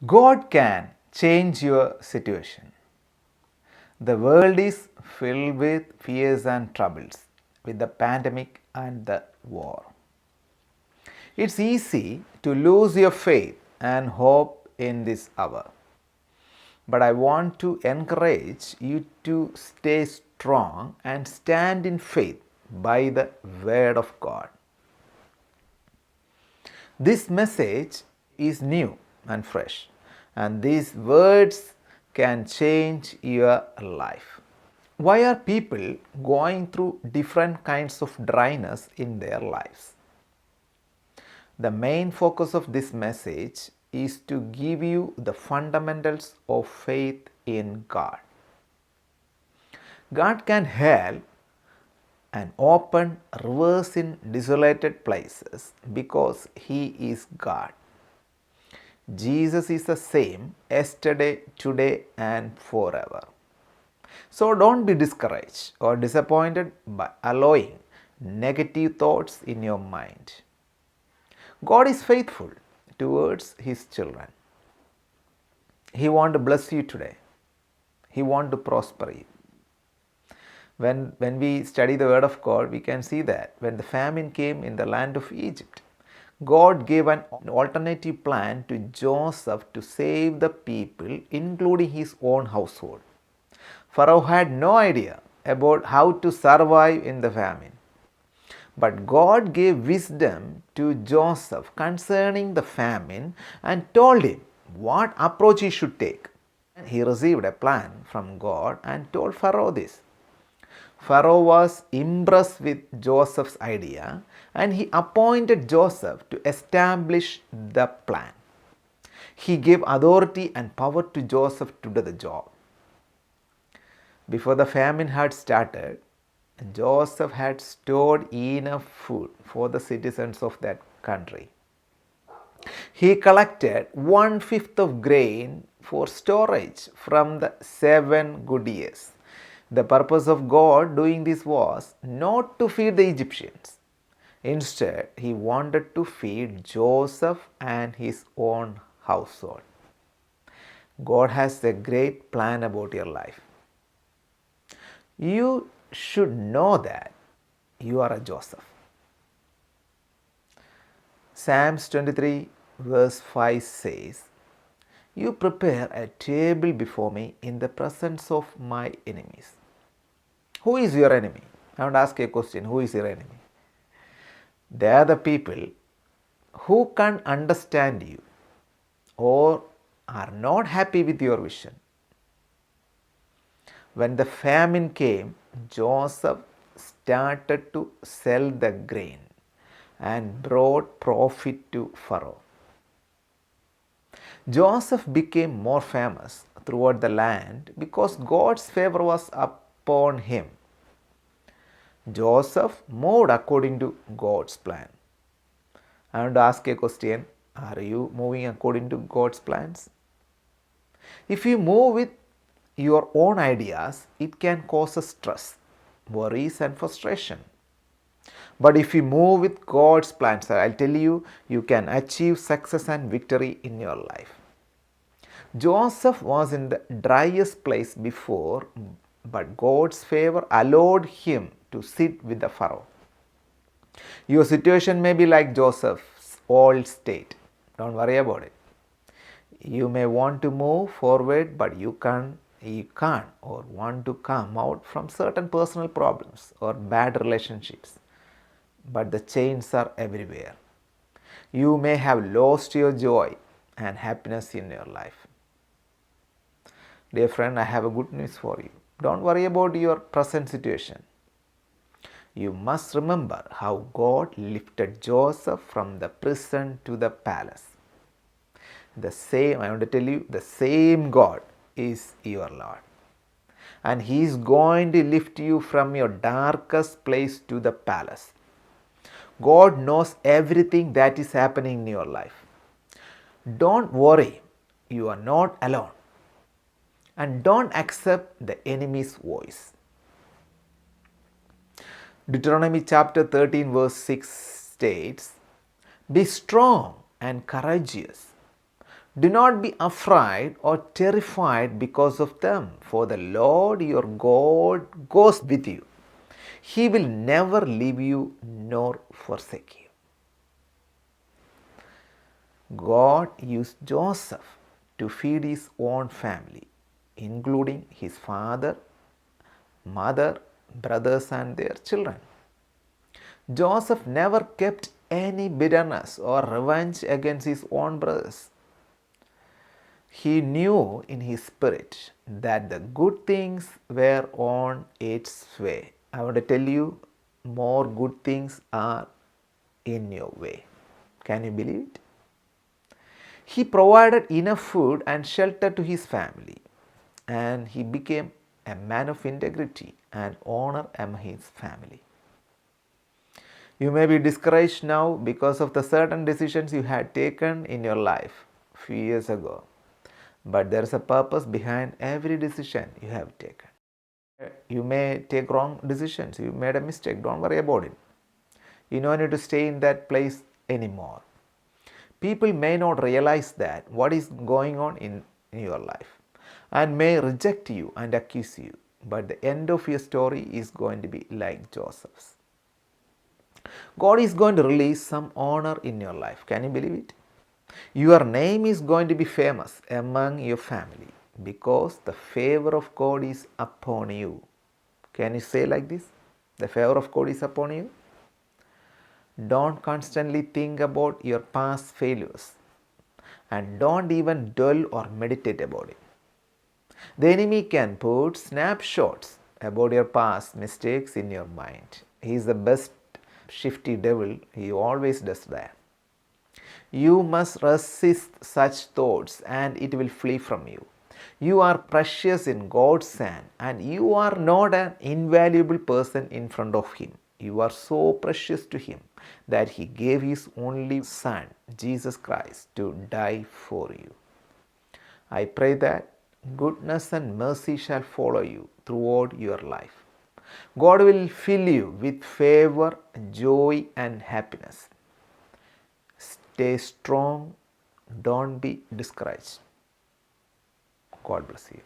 God can change your situation. The world is filled with fears and troubles, with the pandemic and the war. It's easy to lose your faith and hope in this hour. But I want to encourage you to stay strong and stand in faith by the Word of God. This message is new and fresh, and these words can change your life. Why are people going through different kinds of dryness in their lives? The main focus of this message is to give you the fundamentals of faith in God. God can help and open rivers in desolated places because He is God. Jesus is the same yesterday, today, and forever. So don't be discouraged or disappointed by allowing negative thoughts in your mind. God is faithful towards His children. He wants to bless you today. He wants to prosper you. When we study the Word of God, we can see that when the famine came in the land of Egypt, God gave an alternative plan to Joseph to save the people, including his own household. Pharaoh had no idea about how to survive in the famine. But God gave wisdom to Joseph concerning the famine and told him what approach he should take. He received a plan from God and told Pharaoh this. Pharaoh was impressed with Joseph's idea and he appointed Joseph to establish the plan. He gave authority and power to Joseph to do the job. Before the famine had started, Joseph had stored enough food for the citizens of that country. He collected 1/5 of grain for storage from the 7 good years. The purpose of God doing this was not to feed the Egyptians. Instead, He wanted to feed Joseph and his own household. God has a great plan about your life. You should know that you are a Joseph. Psalms 23 verse 5 says, "You prepare a table before me in the presence of my enemies." Who is your enemy? I want to ask you a question. Who is your enemy? They are the people who can't understand you or are not happy with your vision. When the famine came, Joseph started to sell the grain and brought profit to Pharaoh. Joseph became more famous throughout the land because God's favor was upon him. Joseph moved according to God's plan. I want to ask a question. Are you moving according to God's plans? If you move with your own ideas, it can cause us stress, worries, and frustration. But if you move with God's plans, I'll tell you, you can achieve success and victory in your life. Joseph was in the driest place before, but God's favor allowed him to sit with the Pharaoh. Your situation may be like Joseph's old state. Don't worry about it. You may want to move forward, but you can't or want to come out from certain personal problems or bad relationships. But the chains are everywhere. You may have lost your joy and happiness in your life. Dear friend, I have a good news for you. Don't worry about your present situation. You must remember how God lifted Joseph from the prison to the palace. I want to tell you, the same God is your Lord. And He is going to lift you from your darkest place to the palace. God knows everything that is happening in your life. Don't worry, you are not alone. And don't accept the enemy's voice. Deuteronomy chapter 13 verse 6 states, "Be strong and courageous. Do not be afraid or terrified because of them, for the Lord your God goes with you. He will never leave you nor forsake you. God used Joseph to feed his own family, including his father, mother, brothers, and their children. Joseph never kept any bitterness or revenge against his own brothers. He knew in his spirit that the good things were on its way. I want to tell you, more good things are in your way. Can you believe it? He provided enough food and shelter to his family, and he became a man of integrity and honor among his family. You may be discouraged now because of the certain decisions you had taken in your life a few years ago. But there is a purpose behind every decision you have taken. You may take wrong decisions. You made a mistake. Don't worry about it. You don't need to stay in that place anymore. People may not realize that what is going on in your life and may reject you and accuse you. But the end of your story is going to be like Joseph's. God is going to release some honor in your life. Can you believe it? Your name is going to be famous among your family because the favor of God is upon you. Can you say like this? The favor of God is upon you. Don't constantly think about your past failures and don't even dwell or meditate about it. The enemy can put snapshots about your past mistakes in your mind. He is the best shifty devil. He always does that. You must resist such thoughts and it will flee from you. You are precious in God's hand and you are not an invaluable person in front of Him. You are so precious to Him that He gave His only Son, Jesus Christ, to die for you. I pray that goodness and mercy shall follow you throughout your life. God will fill you with favor, joy, and happiness. Stay strong. Don't be discouraged. God bless you.